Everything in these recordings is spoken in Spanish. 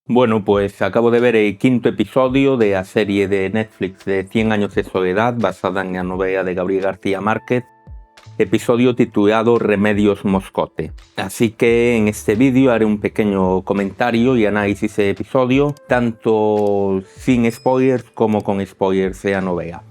Bueno, pues acabo de ver el quinto episodio de la serie de Netflix de 100 años de soledad, basada en la novela de Gabriel García Márquez, episodio titulado Remedios Moscote. Así que en este vídeo haré un pequeño comentario y análisis del episodio, tanto sin spoilers como con spoilers de la novela.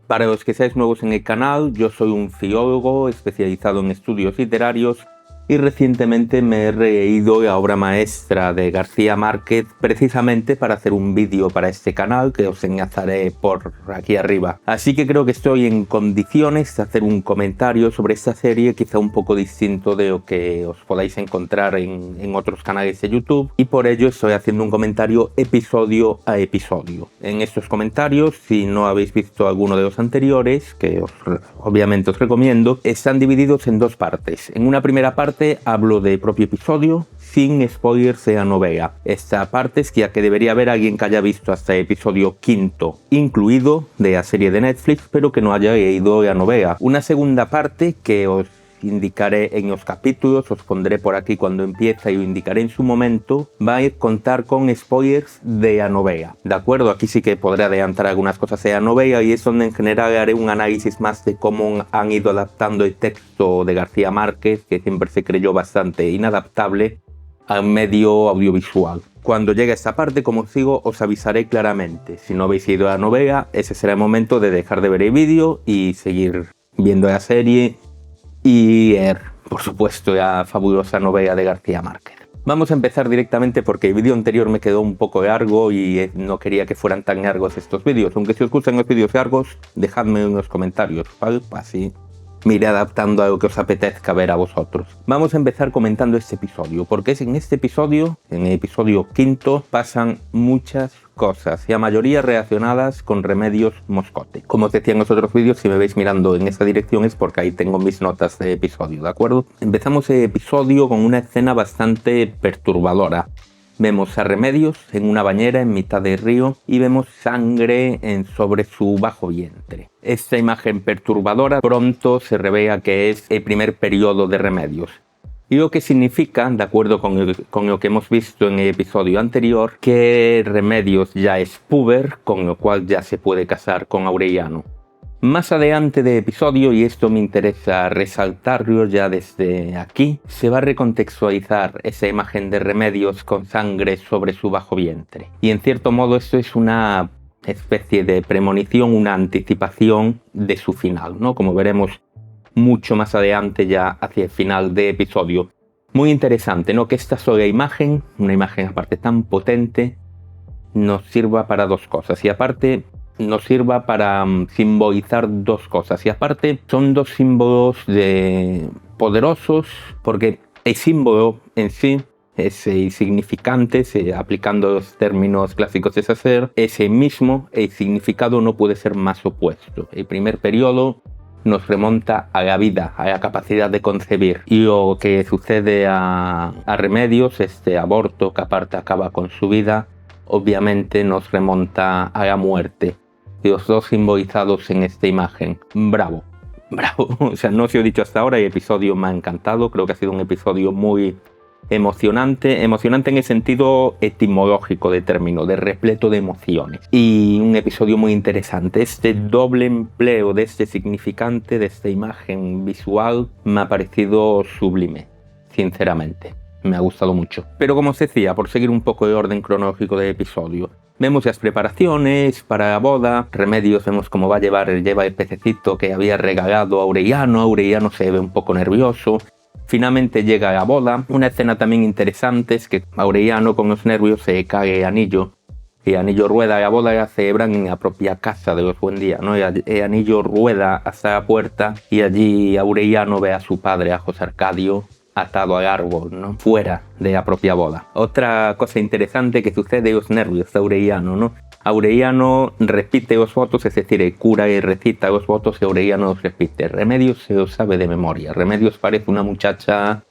Para los que seáis nuevos en el canal, yo soy un filólogo especializado en estudios literarios y recientemente me he leído la obra maestra de García Márquez precisamente para hacer un vídeo para este canal que os enlazaré por aquí arriba. Así que creo que estoy en condiciones de hacer un comentario sobre esta serie quizá un poco distinto de lo que os podáis encontrar en otros canales de YouTube, y por ello estoy haciendo un comentario episodio a episodio. En estos comentarios, si no habéis visto alguno de los anteriores, que obviamente os recomiendo, están divididos en dos partes. En una primera parte hablo del propio episodio sin spoilers de la novela. Esta parte es ya que debería haber alguien que haya visto hasta el episodio quinto incluido de la serie de Netflix, pero que no haya leído la novela. Una segunda parte que os indicaré en los capítulos, os pondré por aquí cuando empieza y lo indicaré en su momento, va a contar con spoilers de la novela. ¿De acuerdo? Aquí sí que podré adelantar algunas cosas de la novela y es donde en general haré un análisis más de cómo han ido adaptando el texto de García Márquez, que siempre se creyó bastante inadaptable, al medio audiovisual. Cuando llegue a esta parte, como os digo, os avisaré claramente. Si no habéis ido a la novela, ese será el momento de dejar de ver el vídeo y seguir viendo la serie y leer, por supuesto, la fabulosa novela de García Márquez. Vamos a empezar directamente porque el vídeo anterior me quedó un poco largo y no quería que fueran tan largos estos vídeos. Aunque si os gustan los vídeos largos, dejadme en los comentarios, ¿vale? Así me iré adaptando a lo que os apetezca ver a vosotros. Vamos a empezar comentando este episodio, porque es en este episodio, en el episodio quinto, pasan muchas cosas, y la mayoría relacionadas con Remedios Moscote. Como os decía en los otros vídeos, si me veis mirando en esa dirección es porque ahí tengo mis notas de episodio, ¿de acuerdo? Empezamos el episodio con una escena bastante perturbadora. Vemos a Remedios en una bañera en mitad del río y vemos sangre sobre su bajo vientre. Esta imagen perturbadora pronto se revela que es el primer periodo de Remedios. Y lo que significa, de acuerdo con lo que hemos visto en el episodio anterior, que Remedios ya es puber, con lo cual ya se puede casar con Aureliano. Más adelante del episodio, y esto me interesa resaltarlo ya desde aquí, se va a recontextualizar esa imagen de Remedios con sangre sobre su bajo vientre. Y en cierto modo esto es una especie de premonición, una anticipación de su final, ¿no? Como veremos mucho más adelante ya hacia el final del episodio. Muy interesante, ¿no? Que esta sola imagen, una imagen aparte tan potente, nos sirva para dos cosas. Y aparte nos sirva para simbolizar dos cosas. Y aparte son dos símbolos poderosos, porque el símbolo en sí es significante, aplicando los términos clásicos de Sacer, es el mismo, el significado no puede ser más opuesto. El primer periodo nos remonta a la vida, a la capacidad de concebir. Y lo que sucede a Remedios, este aborto que aparte acaba con su vida, obviamente nos remonta a la muerte. Y los dos simbolizados en esta imagen. Bravo, bravo. O sea, no os he dicho hasta ahora, el episodio me ha encantado. Creo que ha sido un episodio muy emocionante. Emocionante en el sentido etimológico del término, de repleto de emociones. Y un episodio muy interesante. Este doble empleo de este significante, de esta imagen visual, me ha parecido sublime, sinceramente. Me ha gustado mucho. Pero como os decía, por seguir un poco el orden cronológico del episodio, vemos las preparaciones para la boda. Remedios vemos cómo lleva el pececito que había regalado a Aureliano. Aureliano se ve un poco nervioso. Finalmente llega a la boda. Una escena también interesante es que Aureliano, con los nervios, se cae el anillo. El anillo rueda. La boda la celebran en la propia casa de los Buendía, ¿no? El anillo rueda hasta la puerta y allí Aureliano ve a su padre, a José Arcadio, atado al árbol, ¿no? Fuera de la propia boda. Otra cosa interesante que sucede en los nervios de Aureliano, ¿no? Aureliano repite los votos, es decir, el cura recita los votos y Aureliano los repite. Remedios se los sabe de memoria. Remedios parece una muchacha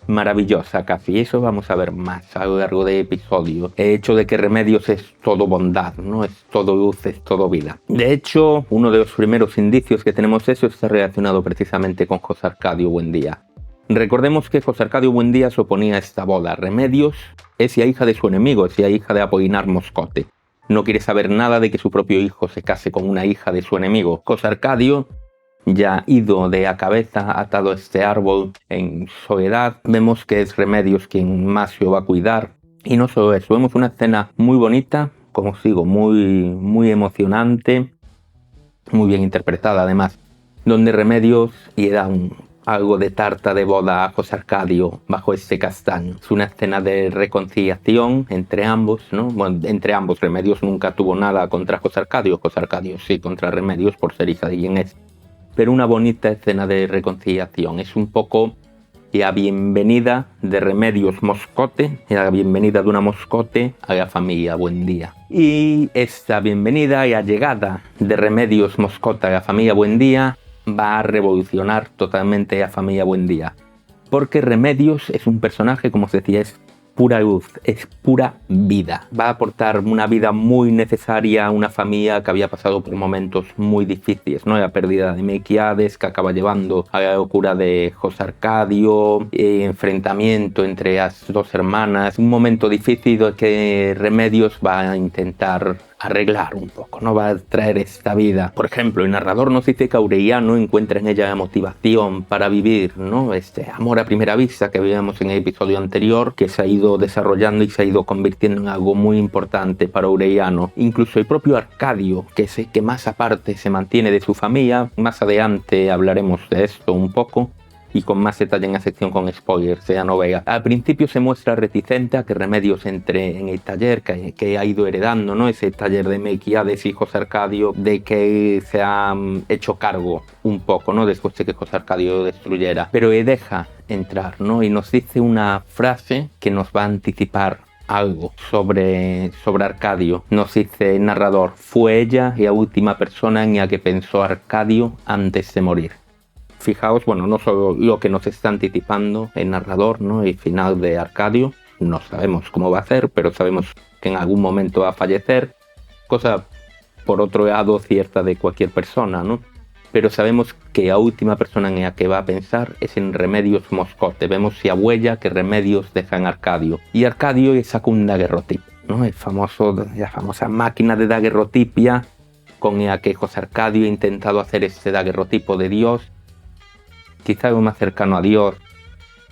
maravillosa casi. Eso vamos a ver más a lo largo del episodio. El hecho de que Remedios es todo bondad, ¿no? Es todo luz, es todo vida. De hecho, uno de los primeros indicios que tenemos eso está relacionado precisamente con José Arcadio Buendía. Recordemos que José Arcadio Buendía se oponía a esta boda. Remedios Es ya hija de su enemigo, es ya hija de Apolinar Moscote. No quiere saber nada de que su propio hijo se case con una hija de su enemigo. José Arcadio, ya ido de a cabeza, atado a este árbol en soledad, vemos que es Remedios quien más lo va a cuidar. Y no solo eso, vemos una escena muy bonita, como os digo, muy emocionante, muy bien interpretada además, donde Remedios le da algo de tarta de boda a José Arcadio bajo este castaño. Es una escena de reconciliación entre ambos, ¿no? Bueno, entre ambos. Remedios nunca tuvo nada contra José Arcadio sí contra Remedios por ser hija de quien es. Pero una bonita escena de reconciliación. Es un poco la bienvenida de Remedios Moscote, la bienvenida de una Moscote a la familia Buendía. Y esta bienvenida y la llegada de Remedios Moscote a la familia Buendía va a revolucionar totalmente a familia Buendía. Porque Remedios es un personaje, como os decía, es pura luz, es pura vida. Va a aportar una vida muy necesaria a una familia que había pasado por momentos muy difíciles, ¿no? La pérdida de Melquiades, que acaba llevando a la locura de José Arcadio, enfrentamiento entre las dos hermanas, un momento difícil que Remedios va a intentar arreglar un poco, no va a traer esta vida. Por ejemplo, el narrador nos dice que Aureliano encuentra en ella la motivación para vivir, ¿no? Este amor a primera vista que veíamos en el episodio anterior, que se ha ido desarrollando y se ha ido convirtiendo en algo muy importante para Aureliano. Incluso el propio Arcadio, que es el que más aparte se mantiene de su familia, más adelante hablaremos de esto un poco, y con más detalle en la sección con spoilers de la novela. Al principio se muestra reticente a que Remedios entre en el taller que ha ido heredando, ¿no? Ese taller de Melquiades y José Arcadio, de que se ha hecho cargo un poco, ¿no? Después de que José Arcadio lo destruyera. Pero le deja entrar, ¿no? Y nos dice una frase que nos va a anticipar algo sobre Arcadio. Nos dice el narrador: fue ella la última persona en la que pensó Arcadio antes de morir. Fijaos, bueno, no solo lo que nos está anticipando el narrador, ¿no? El final de Arcadio, no sabemos cómo va a ser, pero sabemos que en algún momento va a fallecer, cosa por otro lado cierta de cualquier persona, ¿no? Pero sabemos que la última persona en la que va a pensar es en Remedios Moscote. Vemos la huella que Remedios deja en Arcadio. Y Arcadio le saca un daguerrotip, ¿no? La famosa máquina de daguerrotipia con la que José Arcadio ha intentado hacer este daguerrotipo de Dios. Quizá lo más cercano a Dios,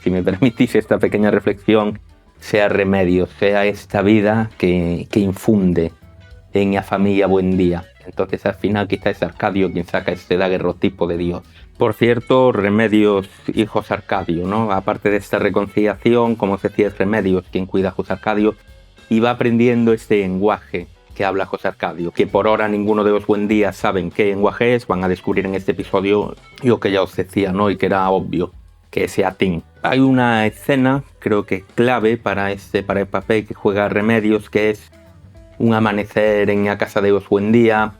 si me permitís esta pequeña reflexión, sea Remedios, sea esta vida que infunde en la familia Buendía. Entonces al final quizá es Arcadio quien saca este daguerrotipo de Dios. Por cierto, Remedios y José Arcadio, ¿no? Aparte de esta reconciliación, como os decía, es Remedios quien cuida a José Arcadio y va aprendiendo este lenguaje que habla José Arcadio, que por ahora ninguno de los Buendía saben qué lenguaje es. Van a descubrir en este episodio lo que ya os decía, ¿no? Y que era obvio, que es latín. Hay una escena, creo que clave para el papel que juega Remedios, que es un amanecer en la casa de los Buendía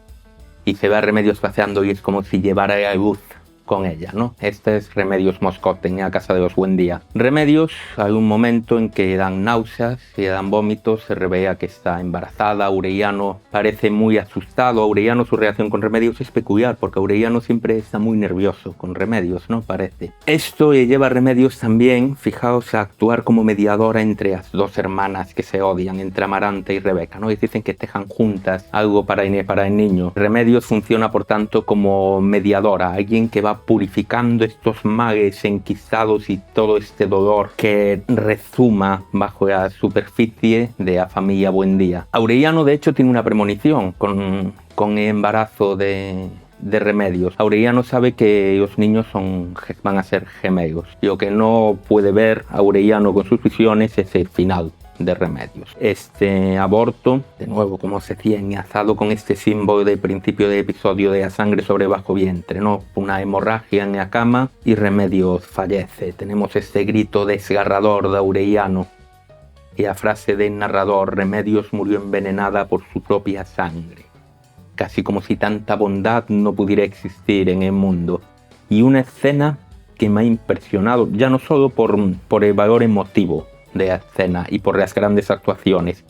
y se ve a Remedios paseando y es como si llevara la luz con ella, ¿no? Este es Remedios Moscote en la casa de los Buendía. Remedios, hay un momento en que dan náuseas y dan vómitos, se revela que está embarazada. Aureliano parece muy asustado. Aureliano, su reacción con Remedios es peculiar, porque Aureliano siempre está muy nervioso con Remedios, ¿no? Parece. Esto le lleva a Remedios también, fijaos, a actuar como mediadora entre las dos hermanas que se odian, entre Amaranta y Rebeca, ¿no? Y dicen que tejan juntas algo para el niño. Remedios funciona, por tanto, como mediadora, alguien que va purificando estos males enquistados y todo este dolor que rezuma bajo la superficie de la familia Buendía. Aureliano, de hecho, tiene una premonición con el embarazo de Remedios. Aureliano sabe que los niños van a ser gemelos. Lo que no puede ver Aureliano con sus visiones es el final de Remedios. Este aborto, de nuevo, como se decía, enlazado con este símbolo del principio del episodio de la sangre sobre bajo vientre, ¿no? Una hemorragia en la cama y Remedios fallece. Tenemos este grito desgarrador de Aureliano y la frase del narrador: Remedios murió envenenada por su propia sangre. Casi como si tanta bondad no pudiera existir en el mundo. Y una escena que me ha impresionado, ya no solo por el valor emotivo de la escena y por las grandes actuaciones,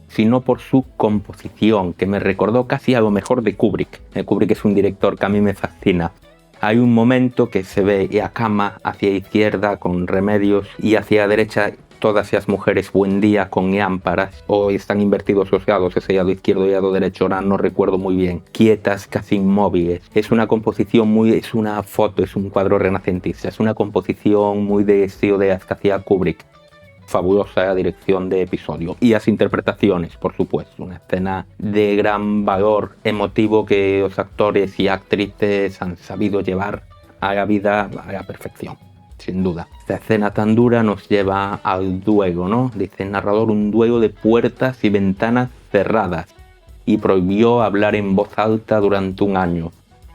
sino por su composición, que me recordó casi a lo mejor de Kubrick. Kubrick es un director que a mí me fascina. Hay un momento que se ve la cama hacia la izquierda con Remedios y hacia la derecha todas las mujeres buen día con lámparas, o están invertidos los lados, ese lado izquierdo y lado derecho, ahora no recuerdo muy bien, quietas, casi inmóviles. Es una composición es una foto, es un cuadro renacentista, es una composición muy de estilo de las que hacía Kubrick. Fabulosa dirección de episodio. Y las interpretaciones, por supuesto, una escena de gran valor emotivo que los actores y actrices han sabido llevar a la vida a la perfección. Sin duda. Esta escena tan dura nos lleva al duelo, ¿no? Dice el narrador, un duelo de puertas y ventanas cerradas, y prohibió hablar en voz alta durante 1 año.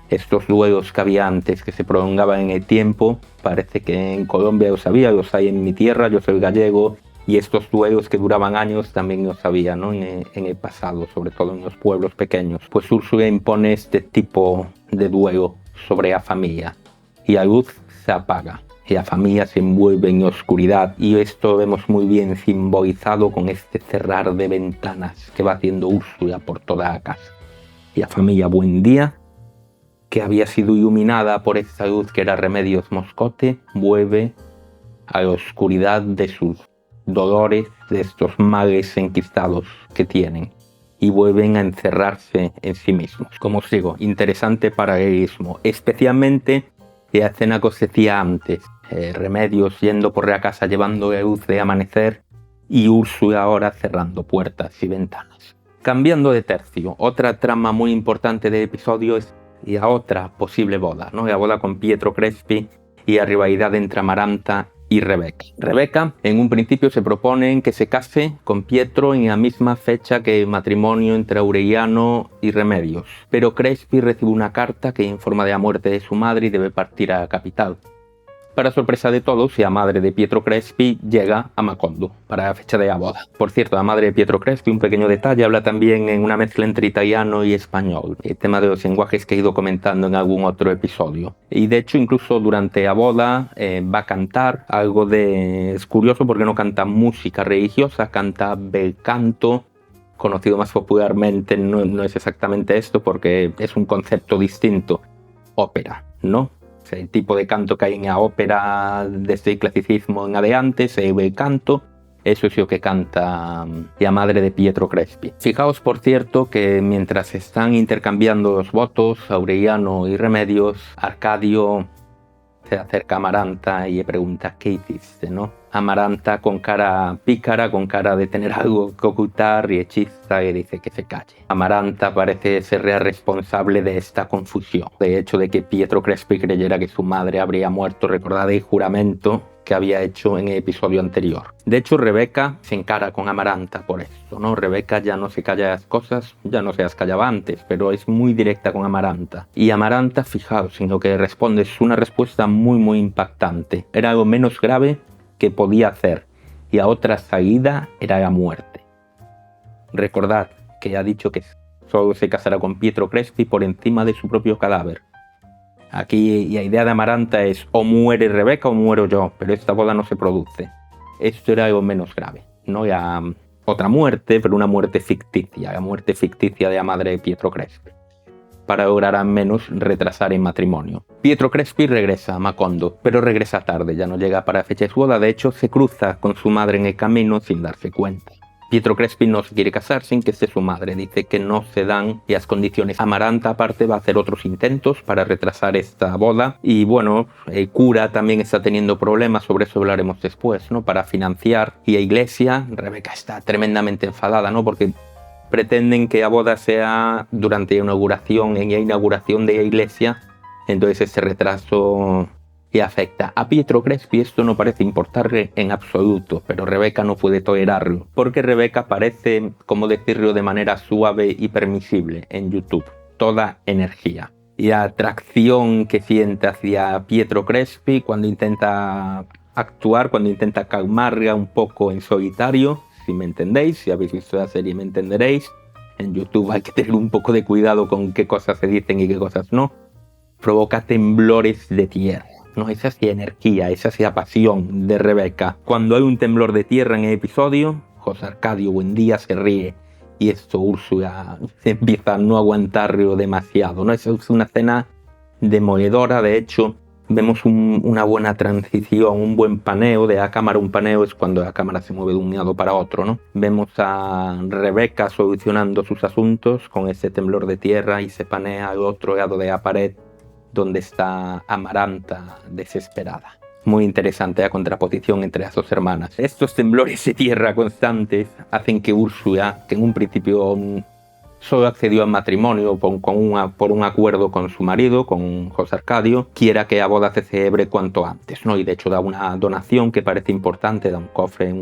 Estos duelos que había antes, que se prolongaban en el tiempo, parece que en Colombia los había, los hay en mi tierra, yo soy gallego, y estos duelos que duraban años también los había, ¿no? en el pasado, sobre todo en los pueblos pequeños. Pues Úrsula impone este tipo de duelo sobre la familia, y la luz se apaga. Y la familia se envuelve en oscuridad, y esto lo vemos muy bien simbolizado con este cerrar de ventanas que va haciendo Úrsula por toda la casa. Y la familia buen día, que había sido iluminada por esta luz que era Remedios Moscote, vuelve a la oscuridad de sus dolores, de estos males enquistados que tienen, y vuelven a encerrarse en sí mismos. Como os digo, interesante paralelismo, especialmente la escena que os decía antes, Remedios yendo por la casa llevando la luz de amanecer, y Úrsula ahora cerrando puertas y ventanas. Cambiando de tercio, otra trama muy importante del episodio es la otra posible boda, ¿no? La boda con Pietro Crespi y la rivalidad entre Amaranta y Rebeca. Rebeca en un principio se propone que se case con Pietro en la misma fecha que el matrimonio entre Aureliano y Remedios, pero Crespi recibe una carta que informa de la muerte de su madre y debe partir a la capital. Para sorpresa de todos, la madre de Pietro Crespi llega a Macondo para la fecha de la boda. Por cierto, la madre de Pietro Crespi, un pequeño detalle, habla también en una mezcla entre italiano y español, el tema de los lenguajes que he ido comentando en algún otro episodio. Y de hecho, incluso durante la boda va a cantar algo de... Es curioso porque no canta música religiosa, canta bel canto, conocido más popularmente, no es exactamente esto porque es un concepto distinto, ópera, ¿no? El tipo de canto que hay en la ópera desde el clasicismo en adelante, el bel canto, eso es lo que canta la madre de Pietro Crespi. Fijaos, por cierto, que mientras están intercambiando los votos, Aureliano y Remedios, Arcadio se acerca a Amaranta y le pregunta ¿qué hiciste?, ¿no? Amaranta, con cara pícara, con cara de tener algo que ocultar, y hechiza y dice que se calle. Amaranta parece ser responsable de esta confusión, de hecho de que Pietro Crespi creyera que su madre habría muerto. Recordad el juramento que había hecho en el episodio anterior. De hecho, Rebeca se encara con Amaranta por esto, ¿no? Rebeca ya no se calla las cosas, ya no se las callaba antes, pero es muy directa con Amaranta. Y Amaranta, fijaos en lo que responde, es una respuesta muy impactante. Era algo menos grave que podía hacer, y la otra salida era la muerte. Recordad que ha dicho que solo se casará con Pietro Crespi por encima de su propio cadáver. Aquí la idea de Amaranta es o muere Rebeca o muero yo, pero esta boda no se produce. Esto era algo menos grave, ¿no? Ya otra muerte, pero una muerte ficticia, la muerte ficticia de la madre de Pietro Crespi, para lograr al menos retrasar el matrimonio. Pietro Crespi regresa a Macondo, pero regresa tarde, ya no llega para la fecha de su boda. De hecho, se cruza con su madre en el camino sin darse cuenta. Pietro Crespi no se quiere casar sin que esté su madre, dice que no se dan las condiciones. Amaranta aparte va a hacer otros intentos para retrasar esta boda, y bueno, el cura también está teniendo problemas, sobre eso hablaremos después, ¿no? Para financiar, y la iglesia, Rebeca está tremendamente enfadada, ¿no? Porque pretenden que la boda sea durante la inauguración, en la inauguración de la iglesia, entonces ese retraso le afecta. A Pietro Crespi esto no parece importarle en absoluto, pero Rebeca no puede tolerarlo, porque Rebeca parece, como decirlo de manera suave y permisible en YouTube, toda energía. Y la atracción que siente hacia Pietro Crespi cuando intenta actuar, cuando intenta calmarla un poco en solitario, si me entendéis, si habéis visto la serie me entenderéis. En YouTube hay que tener un poco de cuidado con qué cosas se dicen y qué cosas no. Provoca temblores de tierra, ¿no? Esa es la energía, esa es la pasión de Rebeca. Cuando hay un temblor de tierra en el episodio, José Arcadio Buendía se ríe, y esto Úrsula empieza a no aguantarlo demasiado, ¿no? Esa es una escena demoledora. De hecho, Vemos una buena transición, un buen paneo de la cámara. Un paneo es cuando la cámara se mueve de un lado para otro, ¿no? Vemos a Rebeca solucionando sus asuntos con ese temblor de tierra y se panea al otro lado de la pared donde está Amaranta desesperada. Muy interesante la contraposición entre las dos hermanas. Estos temblores de tierra constantes hacen que Úrsula, que en un principio solo accedió al matrimonio por un acuerdo con su marido, con José Arcadio, quiera que la boda se celebre cuanto antes, ¿no? Y de hecho da una donación que parece importante, da un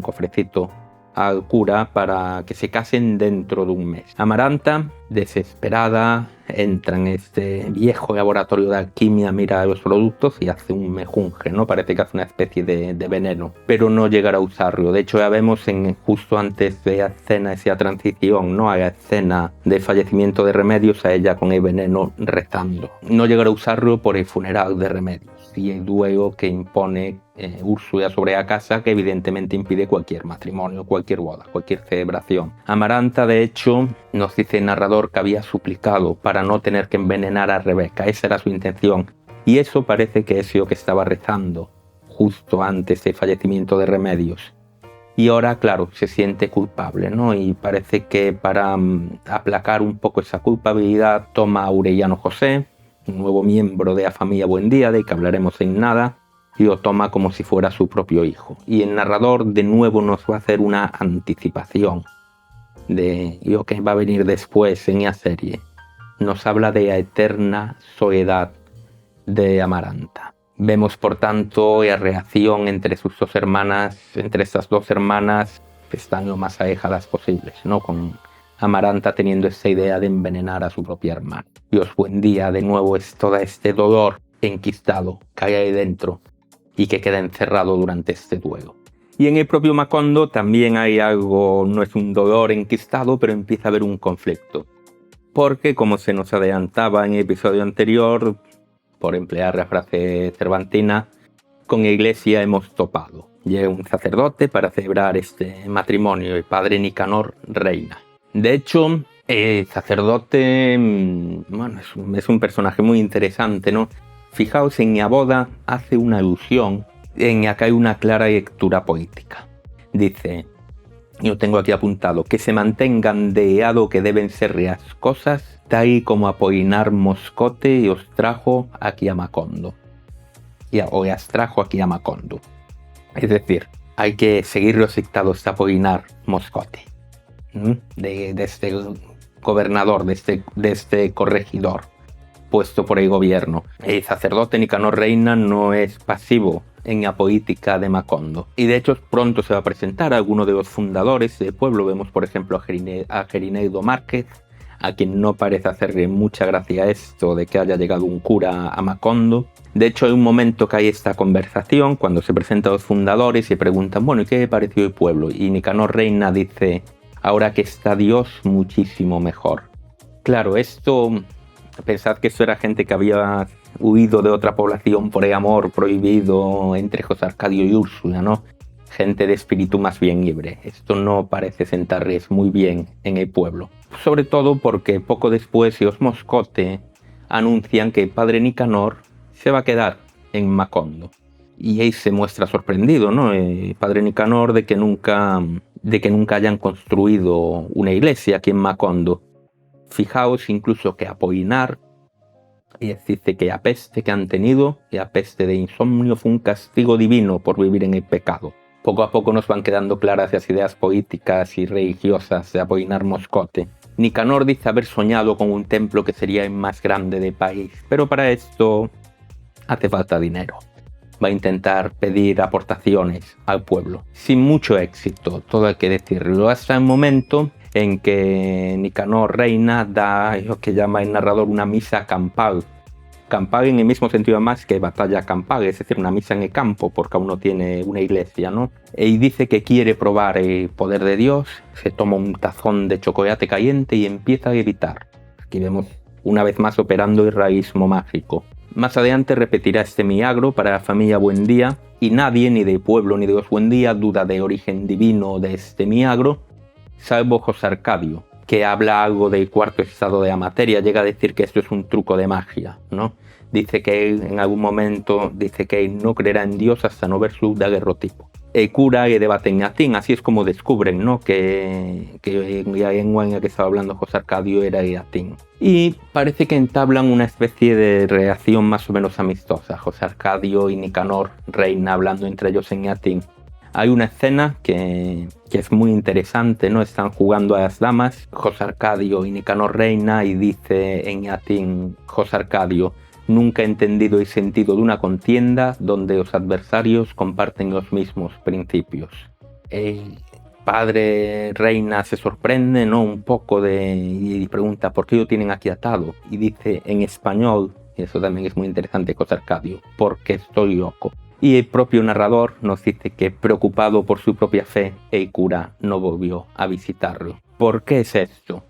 cofrecito al cura para que se casen dentro de un mes. Amaranta, desesperada, entra en este viejo laboratorio de alquimia, mira los productos y hace un mejunje, ¿no? Parece que hace una especie de veneno, pero no llegará a usarlo. De hecho, ya vemos justo antes de la escena, esa transición, ¿no? A la escena de fallecimiento de Remedios, a ella con el veneno rezando. No llegará a usarlo por el funeral de Remedios y el duelo que impone Úrsula sobre la casa, que evidentemente impide cualquier matrimonio, cualquier boda, cualquier celebración. Amaranta, de hecho, nos dice el narrador que había suplicado para no tener que envenenar a Rebeca. Esa era su intención. Y eso parece que es lo que estaba rezando justo antes del fallecimiento de Remedios. Y ahora, claro, se siente culpable, ¿no? Y parece que para aplacar un poco esa culpabilidad toma a Aureliano José, un nuevo miembro de la familia Buendía, de que hablaremos en nada, y lo toma como si fuera su propio hijo. Y el narrador de nuevo nos va a hacer una anticipación de lo que va a venir después en la serie. Nos habla de la eterna soledad de Amaranta. Vemos, por tanto, la reacción entre sus dos hermanas, entre estas dos hermanas que están lo más alejadas posibles, ¿no? Con Amaranta teniendo esa idea de envenenar a su propia hermana. Dios, Buendía, de nuevo, es todo este dolor enquistado que hay ahí dentro y que queda encerrado durante este duelo. Y en el propio Macondo también hay algo, no es un dolor enquistado, pero empieza a haber un conflicto. Porque, como se nos adelantaba en el episodio anterior, por emplear la frase cervantina, con la iglesia hemos topado. Llega un sacerdote para celebrar este matrimonio, el padre Nicanor Reina. De hecho, el sacerdote, bueno, es un personaje muy interesante, ¿no? Fijaos, en la boda hace una alusión en la que hay una clara lectura política. Dice, yo tengo aquí apuntado, que se mantengan de lado que deben ser las cosas, tal como Apolinar Moscote os trajo aquí a Macondo. O las trajo aquí a Macondo. Es decir, hay que seguir los dictados de Apolinar Moscote, de este gobernador, de este corregidor puesto por el gobierno. El sacerdote Nicanor Reina no es pasivo en la política de Macondo. Y de hecho pronto se va a presentar a alguno de los fundadores del pueblo. Vemos, por ejemplo, a Gerineldo Márquez, a quien no parece hacerle mucha gracia esto de que haya llegado un cura a Macondo. De hecho, hay un momento que hay esta conversación cuando se presentan los fundadores y preguntan, bueno, ¿y qué le pareció el pueblo? Y Nicanor Reina dice, ahora que está Dios, muchísimo mejor. Claro, esto... Pensad que esto era gente que había huido de otra población por el amor prohibido entre José Arcadio y Úrsula, ¿no? Gente de espíritu más bien libre. Esto no parece sentarles muy bien en el pueblo. Sobre todo porque poco después los Moscote anuncian que el padre Nicanor se va a quedar en Macondo. Y ahí se muestra sorprendido, ¿no? El padre Nicanor de que nunca hayan construido una iglesia aquí en Macondo. Fijaos incluso que Apolinar dice que la peste que han tenido, la peste de insomnio, fue un castigo divino por vivir en el pecado. Poco a poco nos van quedando claras las ideas políticas y religiosas de Apolinar Moscote. Nicanor dice haber soñado con un templo que sería el más grande del país, pero para esto hace falta dinero. Va a intentar pedir aportaciones al pueblo, sin mucho éxito, todo hay que decirlo, hasta el momento en que Nicanor Reina da lo que llama el narrador una misa campal. Campal en el mismo sentido más que batalla campal, es decir, una misa en el campo, porque aún no tiene una iglesia, ¿no? Y dice que quiere probar el poder de Dios, se toma un tazón de chocolate caliente y empieza a levitar. Aquí vemos una vez más operando el realismo mágico. Más adelante repetirá este milagro para la familia Buendía y nadie, ni del pueblo ni de los Buendía, duda del origen divino de este milagro, salvo José Arcadio, que habla algo del cuarto estado de la materia, llega a decir que esto es un truco de magia, ¿no? dice que él en algún momento dice que él no creerá en Dios hasta no ver su daguerrotipo. El cura y debate en latín, así es como descubren, ¿no? que la lengua en la que estaba hablando José Arcadio era el latín. Y parece que entablan una especie de relación más o menos amistosa. José Arcadio y Nicanor Reina hablando entre ellos en latín. Hay una escena que es muy interesante, ¿no? Están jugando a las damas, José Arcadio y Nicanor Reina, y dice en latín José Arcadio: nunca he entendido el sentido de una contienda donde los adversarios comparten los mismos principios. El padre Reina se sorprende, ¿no? Un poco y pregunta ¿por qué lo tienen aquí atado? Y dice en español, y eso también es muy interesante, José Arcadio: porque estoy loco. Y el propio narrador nos dice que, preocupado por su propia fe, el cura no volvió a visitarlo. ¿Por qué es esto?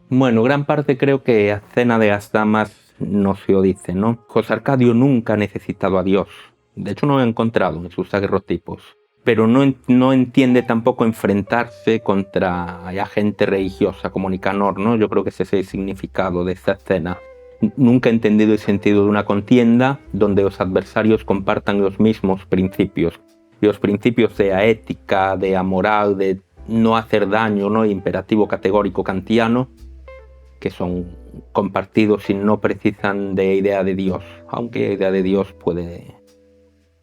Bueno, gran parte creo que a Cena de las Damas no se lo dice, ¿no? José Arcadio nunca ha necesitado a Dios. De hecho, no lo ha encontrado en sus daguerrotipos. Pero no entiende tampoco enfrentarse contra la gente religiosa como Nicanor, ¿no? Yo creo que ese es el significado de esta escena. Nunca he entendido el sentido de una contienda donde los adversarios compartan los mismos principios. Los principios de la ética, de la moral, de no hacer daño, ¿no? Imperativo categórico kantiano, que son compartidos y no precisan de idea de Dios, aunque la idea de Dios puede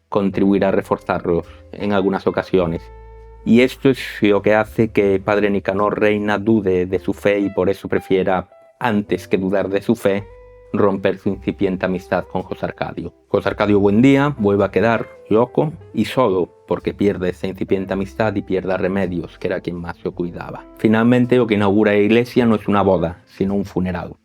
contribuir a reforzarlos en algunas ocasiones. Y esto es lo que hace que padre Nicanor Reina dude de su fe y por eso prefiera, antes que dudar de su fe, romper su incipiente amistad con José Arcadio. José Arcadio Buendía vuelve a quedar loco y solo porque pierde esa incipiente amistad y pierde a Remedios, que era quien más lo cuidaba. Finalmente lo que inaugura la iglesia no es una boda, sino un funeral.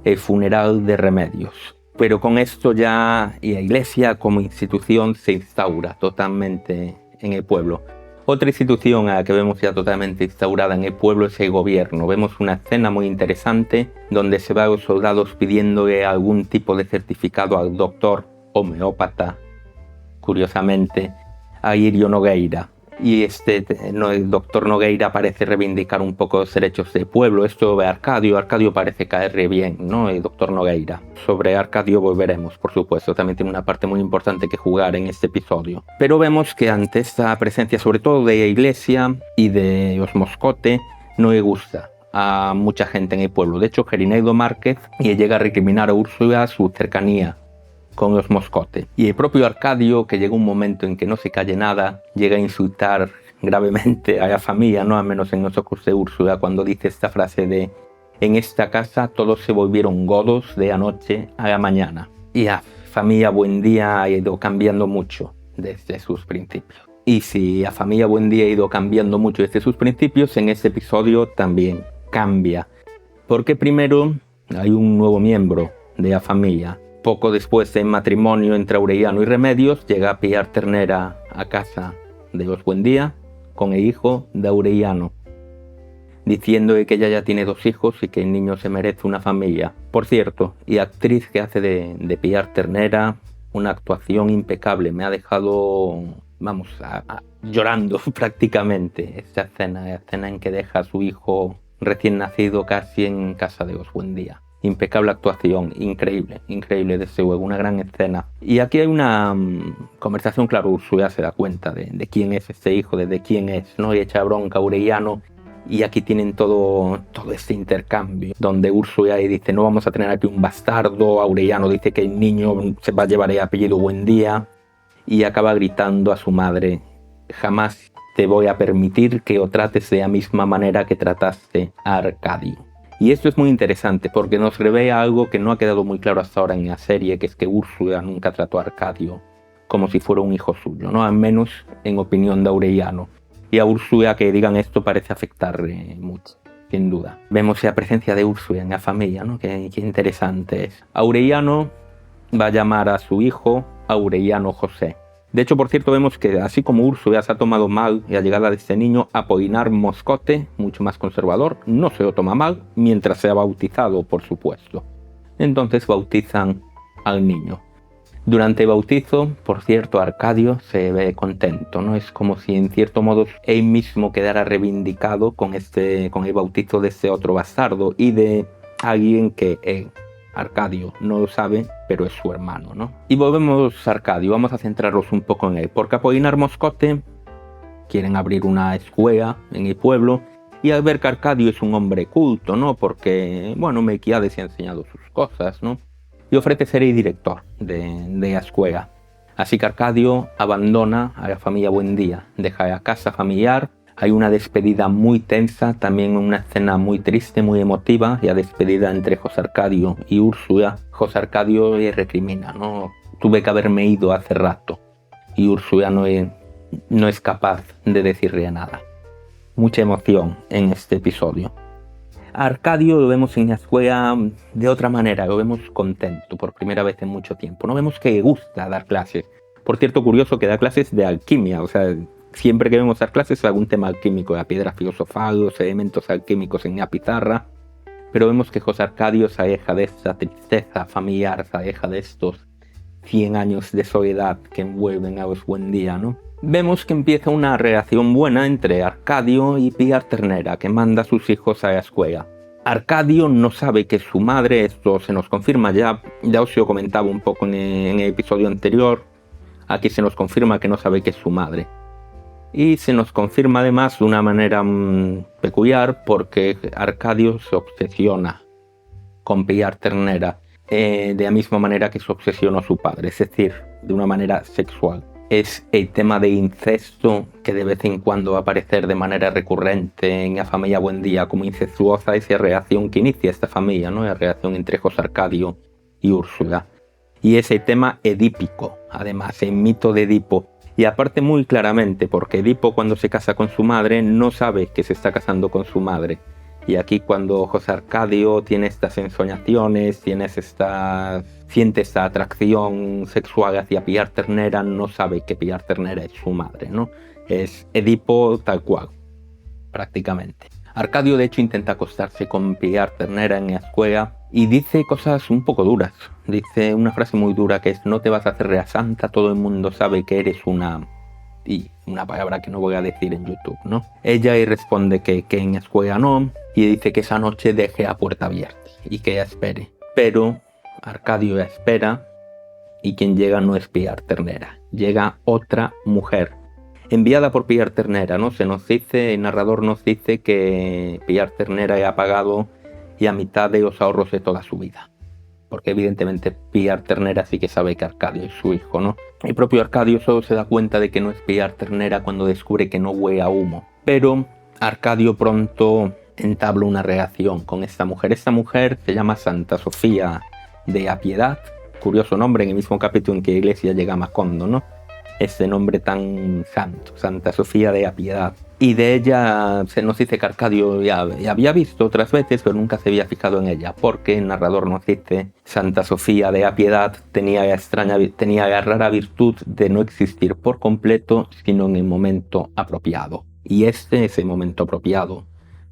El funeral de Remedios. Pero con esto ya la iglesia como institución se instaura totalmente en el pueblo. Otra institución a la que vemos ya totalmente instaurada en el pueblo es el gobierno. Vemos una escena muy interesante donde se va a los soldados pidiéndole algún tipo de certificado al doctor homeópata, curiosamente, a Irio Nogueira. Y el doctor Nogueira parece reivindicar un poco los derechos del pueblo. Esto de Arcadio parece caerle bien, ¿no? El doctor Nogueira. Sobre Arcadio volveremos, por supuesto, también tiene una parte muy importante que jugar en este episodio. Pero vemos que ante esta presencia, sobre todo de la iglesia y de los Moscote, no le gusta a mucha gente en el pueblo. De hecho, Gerineldo Márquez llega a recriminar a Úrsula su cercanía con los Moscote. Y el propio Arcadio, que llega un momento en que no se calle nada, llega a insultar gravemente a la familia, no al menos en los ojos de Úrsula, cuando dice esta frase de: en esta casa todos se volvieron godos de anoche a la mañana. Y la familia Buendía ha ido cambiando mucho desde sus principios. Y si la familia Buendía ha ido cambiando mucho desde sus principios, en este episodio también cambia. Porque primero hay un nuevo miembro de la familia. Poco después del matrimonio entre Aureliano y Remedios, llega a pillar ternera a casa de los Buendía con el hijo de Aureliano, diciendo que ella ya tiene 2 hijos y que el niño se merece una familia. Por cierto, y actriz que hace de pillar ternera, una actuación impecable. Me ha dejado, llorando prácticamente esta escena, la escena en que deja a su hijo recién nacido casi en casa de los Buendía. Impecable actuación, increíble, desde luego, una gran escena. Y aquí hay una conversación, claro, Úrsula se da cuenta de quién es este hijo, de quién es, ¿no? Y echa bronca a Aureliano, y aquí tienen todo este intercambio, donde Úrsula dice: no vamos a tener aquí un bastardo. Aureliano dice que el niño se va a llevar el apellido Buendía, y acaba gritando a su madre: jamás te voy a permitir que lo trates de la misma manera que trataste a Arcadio. Y esto es muy interesante porque nos revela algo que no ha quedado muy claro hasta ahora en la serie, que es que Úrsula nunca trató a Arcadio como si fuera un hijo suyo, ¿no? Al menos en opinión de Aureliano. Y a Úrsula que digan esto parece afectarle mucho, sin duda. Vemos la presencia de Úrsula en la familia, ¿no? Qué interesante es. Aureliano va a llamar a su hijo Aureliano José. De hecho, por cierto, vemos que así como Úrsula se ha tomado mal la llegada de este niño, Apolinar Moscote, mucho más conservador, no se lo toma mal mientras sea bautizado, por supuesto. Entonces bautizan al niño. Durante el bautizo, por cierto, Arcadio se ve contento, ¿no? Es como si en cierto modo él mismo quedara reivindicado con el bautizo de este otro bastardo y de alguien que él Arcadio no lo sabe, pero es su hermano, ¿no? Y volvemos a Arcadio, vamos a centrarnos un poco en él, porque Apolinar Moscote quieren abrir una escuela en el pueblo, y al ver que Arcadio es un hombre culto, ¿no? Porque, bueno, Melquiades ha enseñado sus cosas, ¿no? Y ofrece ser el director de la escuela. Así que Arcadio abandona a la familia Buendía, deja la casa familiar. Hay una despedida muy tensa, también una escena muy triste, muy emotiva, la despedida entre José Arcadio y Úrsula. José Arcadio le recrimina, ¿no? Tuve que haberme ido hace rato. Y Úrsula no es capaz de decirle nada. Mucha emoción en este episodio. A Arcadio lo vemos en la escuela de otra manera, lo vemos contento por primera vez en mucho tiempo. No vemos que le gusta dar clases. Por cierto, curioso que da clases de alquimia, o sea, siempre que vemos dar clases algún tema alquímico, la piedra filosofal, los elementos alquímicos en la pizarra. Pero vemos que José Arcadio se aleja de esta tristeza familiar, se aleja de estos 100 años de soledad que envuelven a los Buendía, ¿no? Vemos que empieza una relación buena entre Arcadio y Pilar Ternera, que manda a sus hijos a la escuela. Arcadio no sabe que su madre, esto se nos confirma ya os lo comentaba un poco en el episodio anterior, aquí se nos confirma que no sabe que es su madre. Y se nos confirma además de una manera peculiar porque Arcadio se obsesiona con Pilar Ternera de la misma manera que se obsesionó su padre, es decir, de una manera sexual. Es el tema de incesto que de vez en cuando va a aparecer de manera recurrente en la familia Buendía como incestuosa, esa relación que inicia esta familia, ¿no? La relación entre José Arcadio y Úrsula. Y ese tema edípico, además, el mito de Edipo. Y aparte muy claramente, porque Edipo cuando se casa con su madre no sabe que se está casando con su madre. Y aquí cuando José Arcadio tiene estas ensoñaciones, siente esta atracción sexual hacia Pilar Ternera, no sabe que Pilar Ternera es su madre, ¿no? Es Edipo tal cual, prácticamente. Arcadio de hecho intenta acostarse con Pilar Ternera en la escuela y dice cosas un poco duras. Dice una frase muy dura que es: no te vas a hacer la santa, todo el mundo sabe que eres una... y una palabra que no voy a decir en YouTube, ¿no? Ella le responde que en la escuela no, y dice que esa noche deje la puerta abierta y que ella espere. Pero Arcadio la espera y quien llega no es Pilar Ternera, llega otra mujer enviada por Pilar Ternera, ¿no? El narrador nos dice que Pilar Ternera le ha pagado y a mitad de los ahorros de toda su vida. Porque evidentemente Pilar Ternera sí que sabe que Arcadio es su hijo, ¿no? El propio Arcadio solo se da cuenta de que no es Pilar Ternera cuando descubre que no huele a humo. Pero Arcadio pronto entabla una relación con esta mujer. Esta mujer se llama Santa Sofía de la Piedad. Curioso nombre en el mismo capítulo en que la iglesia llega a Macondo, ¿no? Este nombre tan santo, Santa Sofía de la Piedad. Y de ella se nos dice que Arcadio ya había visto otras veces, pero nunca se había fijado en ella, porque el narrador nos dice: Santa Sofía de la Piedad tenía la rara virtud de no existir por completo, sino en el momento apropiado. Y este es el momento apropiado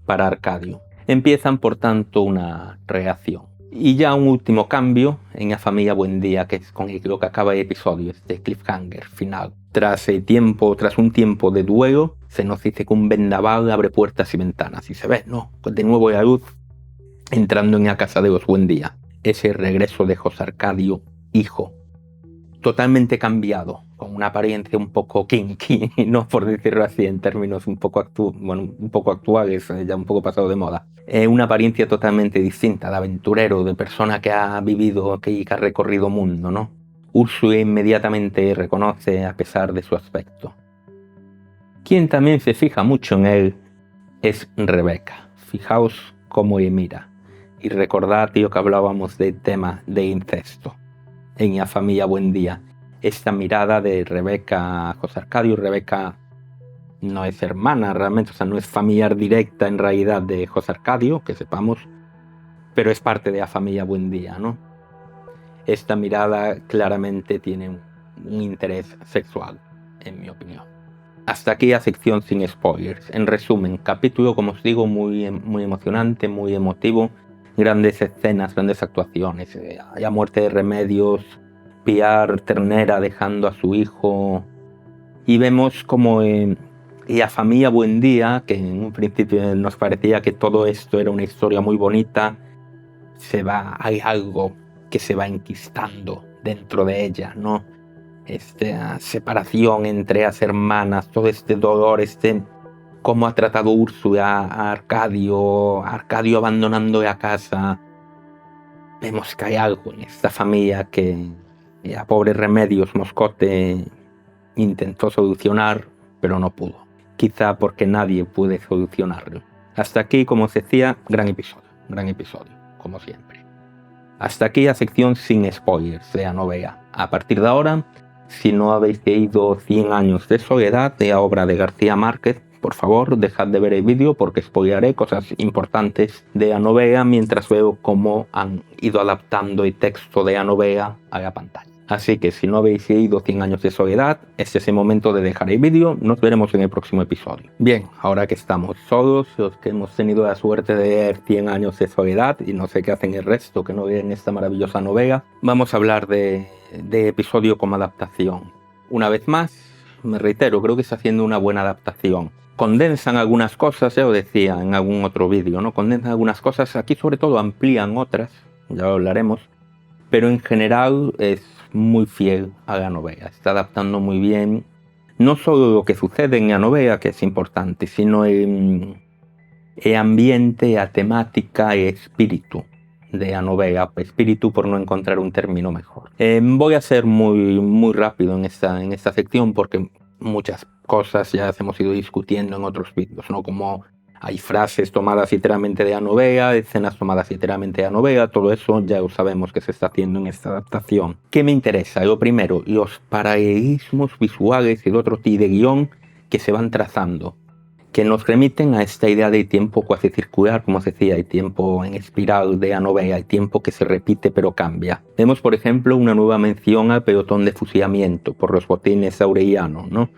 para Arcadio. Empiezan, por tanto, una relación. Y ya un último cambio en la familia Buendía, que es con lo que acaba el episodio, este cliffhanger final. Tras un tiempo de duelo, se nos dice que un vendaval abre puertas y ventanas. Y se ve, ¿no? Pues de nuevo la luz entrando en la casa de los Buendía. Ese regreso de José Arcadio, hijo. Totalmente cambiado, con una apariencia un poco kinky, no por decirlo así en términos un poco actuales, ya un poco pasado de moda. Una apariencia totalmente distinta, de aventurero, de persona que ha vivido, que ha recorrido mundo, ¿no? Úrsula inmediatamente reconoce a pesar de su aspecto. Quien también se fija mucho en él es Rebeca. Fijaos cómo le mira. Y recordad, tío, que hablábamos del tema de incesto en la familia Buendía. Esta mirada de Rebeca a José Arcadio. Rebeca no es hermana realmente, o sea, no es familiar directa en realidad de José Arcadio, que sepamos, pero es parte de la familia Buendía, ¿no? Esta mirada claramente tiene un interés sexual, en mi opinión. Hasta aquí la sección sin spoilers. En resumen, capítulo, como os digo, muy emocionante, muy emotivo. Grandes escenas, grandes actuaciones. La muerte de Remedios, Pilar Ternera dejando a su hijo. Y vemos como la familia Buendía, que en un principio nos parecía que todo esto era una historia muy bonita, hay algo que se va enquistando dentro de ella, ¿no? Esta separación entre las hermanas, todo este dolor, cómo ha tratado Úrsula a Arcadio abandonando la casa. Vemos que hay algo en esta familia que a pobre Remedios Moscote intentó solucionar, pero no pudo. Quizá porque nadie puede solucionarlo. Hasta aquí, como os decía, gran episodio, como siempre. Hasta aquí la sección sin spoilers de la novela. A partir de ahora, si no habéis leído 100 años de soledad, de la obra de García Márquez, por favor, dejad de ver el vídeo porque spoilearé cosas importantes de la novela mientras veo cómo han ido adaptando el texto de la novela a la pantalla. Así que si no habéis leído 100 años de soledad, este es el momento de dejar el vídeo. Nos veremos en el próximo episodio. Bien, ahora que estamos solos, los que hemos tenido la suerte de leer 100 años de soledad, y no sé qué hacen el resto que no leen esta maravillosa novela, vamos a hablar de episodio como adaptación. Una vez más, me reitero, creo que está haciendo una buena adaptación. Condensan algunas cosas, ya lo decía en algún otro vídeo, ¿no? Condensan algunas cosas, aquí sobre todo amplían otras, ya lo hablaremos, pero en general es muy fiel a la novela, está adaptando muy bien, no solo lo que sucede en la novela, que es importante, sino el ambiente, la temática, el espíritu de la novela, espíritu por no encontrar un término mejor. Voy a ser muy rápido en esta sección porque muchas cosas ya las hemos ido discutiendo en otros vídeos, ¿no? Como hay frases tomadas literalmente de la novela, escenas tomadas literalmente de la novela, todo eso ya lo sabemos que se está haciendo en esta adaptación. ¿Qué me interesa? Lo primero, los paralelismos visuales y el otro tipo de guión que se van trazando, que nos remiten a esta idea de tiempo cuasi circular, como os decía, el tiempo en espiral de la novela, el tiempo que se repite pero cambia. Vemos, por ejemplo, una nueva mención al pelotón de fusilamiento por los botines Aureliano, ¿no?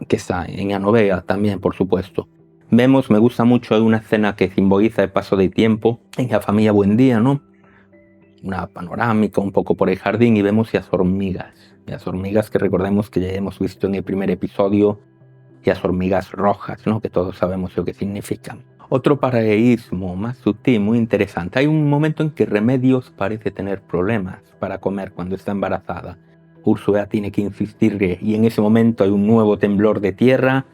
Que está en la novela también, por supuesto. Vemos, me gusta mucho, una escena que simboliza el paso del tiempo en la familia Buendía, ¿no? Una panorámica un poco por el jardín y vemos las hormigas que recordemos que ya hemos visto en el primer episodio, las hormigas rojas, ¿no? Que todos sabemos lo que significan. Otro paralelismo más sutil, muy interesante. Hay un momento en que Remedios parece tener problemas para comer cuando está embarazada. Úrsula tiene que insistirle y en ese momento hay un nuevo temblor de tierra.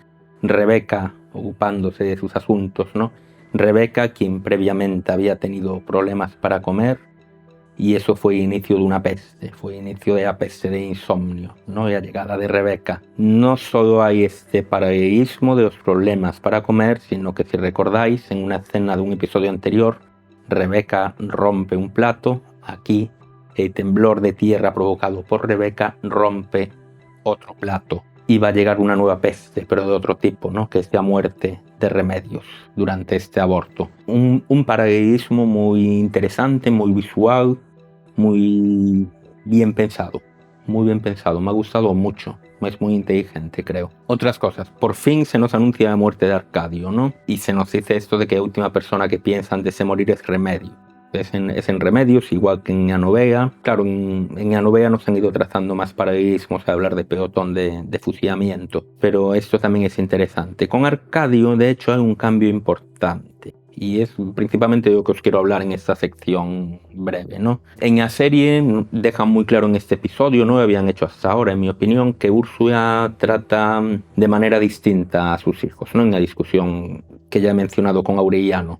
Rebeca ocupándose de sus asuntos, ¿no? Rebeca, quien previamente había tenido problemas para comer, y eso fue el inicio de una peste, fue el inicio de la peste de insomnio, ¿no? La llegada de Rebeca. No solo hay este paralelismo de los problemas para comer, sino que si recordáis, en una escena de un episodio anterior, Rebeca rompe un plato. Aquí, el temblor de tierra provocado por Rebeca rompe otro plato. Y va a llegar una nueva peste, pero de otro tipo, ¿no? Que es la muerte de Remedios durante este aborto. Un paralelismo muy interesante, muy visual, muy bien pensado, me ha gustado mucho, es muy inteligente, creo. Otras cosas, por fin se nos anuncia la muerte de Arcadio, ¿no? Y se nos dice esto de que la última persona que piensa antes de morir es Remedios. Es en Remedios, igual que en la novela. Claro, en la novela nos han ido trazando más paralelismos a hablar de pelotón de fusilamiento, pero esto también es interesante. Con Arcadio, de hecho, hay un cambio importante. Y es principalmente lo que os quiero hablar en esta sección breve, ¿no? En la serie dejan muy claro en este episodio, no lo habían hecho hasta ahora, en mi opinión, que Úrsula trata de manera distinta a sus hijos, ¿no? En la discusión que ya he mencionado con Aureliano,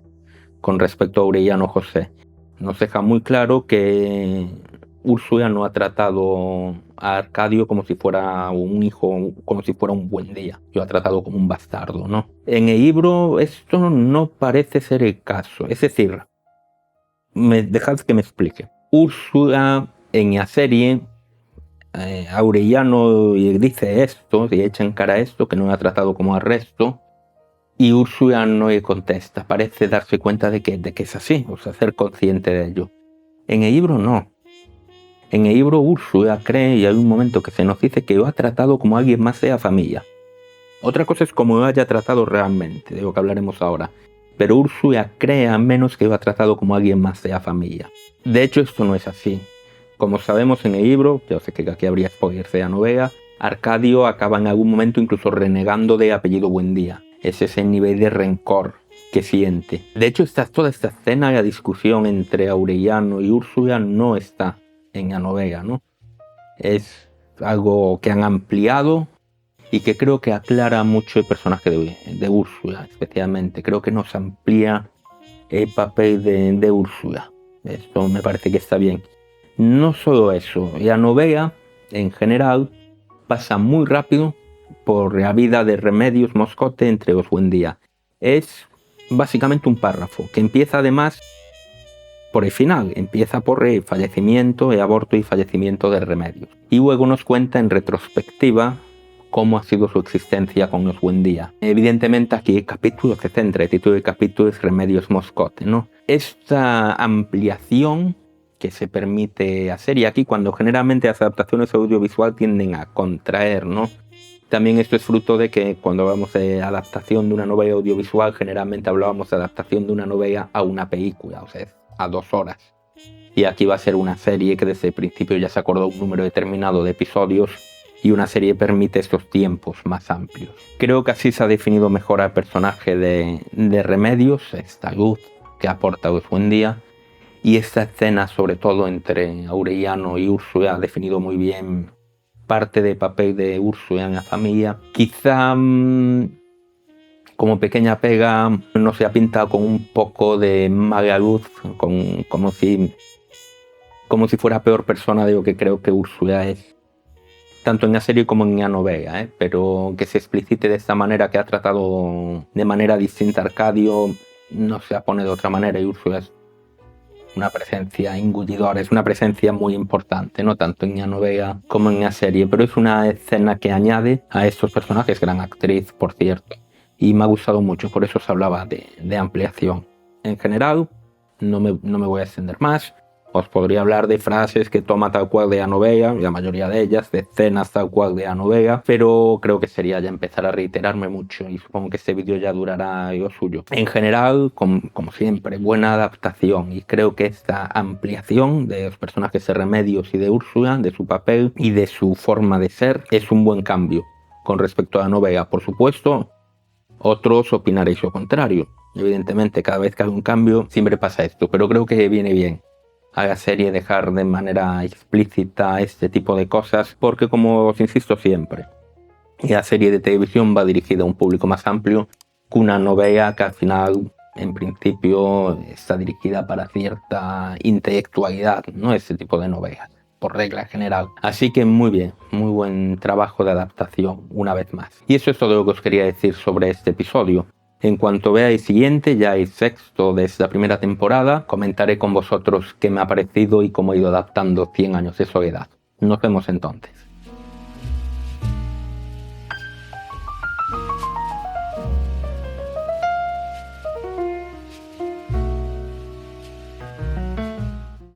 con respecto a Aureliano José. Nos deja muy claro que Úrsula no ha tratado a Arcadio como si fuera un hijo, como si fuera un Buendía. Lo ha tratado como un bastardo, ¿no? En el libro esto no parece ser el caso. Es decir, dejad que me explique. Úrsula en la serie, Aureliano dice esto, y echa en cara esto, que no lo ha tratado como al resto. Y Úrsula no le contesta, parece darse cuenta de que es así, o sea, ser consciente de ello. En el libro no. En el libro Úrsula cree, y hay un momento que se nos dice que lo ha tratado como alguien más de la familia. Otra cosa es cómo lo haya tratado realmente, de lo que hablaremos ahora. Pero Úrsula cree al menos que lo ha tratado como alguien más de la familia. De hecho, esto no es así. Como sabemos en el libro, yo sé que aquí habría spoilers de la novela, Arcadio acaba en algún momento incluso renegando de apellido Buendía. Es ese nivel de rencor que siente. De hecho, toda esta escena, la discusión entre Aureliano y Úrsula no está en la novela, ¿no? Es algo que han ampliado y que creo que aclara mucho el personaje de Úrsula, especialmente. Creo que nos amplía el papel de Úrsula. Esto me parece que está bien. No solo eso, la novela, en general, pasa muy rápido por la vida de Remedios Moscote entre los Buendía. Es básicamente un párrafo, que empieza además por el final, empieza por el fallecimiento, el aborto y fallecimiento de Remedios. Y luego nos cuenta en retrospectiva cómo ha sido su existencia con los Buendía. Evidentemente aquí el capítulo se centra, el título del capítulo es Remedios Moscote, ¿no? Esta ampliación que se permite hacer, y aquí cuando generalmente las adaptaciones audiovisuales tienden a contraer, ¿no? También esto es fruto de que cuando hablamos de adaptación de una novela audiovisual, generalmente hablábamos de adaptación de una novela a una película, o sea, a 2 horas. Y aquí va a ser una serie que desde el principio ya se acordó un número determinado de episodios y una serie permite estos tiempos más amplios. Creo que así se ha definido mejor al personaje de Remedios, esta luz que aporta los Buendía, y esta escena sobre todo entre Aureliano y Úrsula ha definido muy bien parte del papel de Úrsula en la familia. Quizá como pequeña pega no se ha pintado con un poco de mala luz, como si fuera peor persona de lo que creo que Úrsula es, tanto en la serie como en la novela, pero que se explicite de esta manera, que ha tratado de manera distinta a Arcadio, no se pone de otra manera, y Úrsula es una presencia engullidora, es una presencia muy importante, no tanto en la novela como en la serie, pero es una escena que añade a estos personajes, gran actriz por cierto, y me ha gustado mucho, por eso se hablaba de ampliación. En general, no me voy a extender más. Os podría hablar de frases que toma tal cual de la novela, la mayoría de ellas, de escenas tal cual de la novela, pero creo que sería ya empezar a reiterarme mucho y supongo que este vídeo ya durará lo suyo. En general, como siempre, buena adaptación, y creo que esta ampliación de los personajes de Remedios y de Úrsula, de su papel y de su forma de ser, es un buen cambio con respecto a la novela. Por supuesto, otros opinaréis lo contrario. Evidentemente, cada vez que hay un cambio siempre pasa esto, pero creo que viene bien a la serie dejar de manera explícita este tipo de cosas, porque como os insisto siempre, la serie de televisión va dirigida a un público más amplio que una novela que al final en principio está dirigida para cierta intelectualidad, no ese tipo de novelas, por regla general. Así que muy bien, muy buen trabajo de adaptación una vez más. Y eso es todo lo que os quería decir sobre este episodio. En cuanto vea el siguiente, ya el 6º de esta primera temporada, comentaré con vosotros qué me ha parecido y cómo he ido adaptando 100 años de soledad. Nos vemos entonces.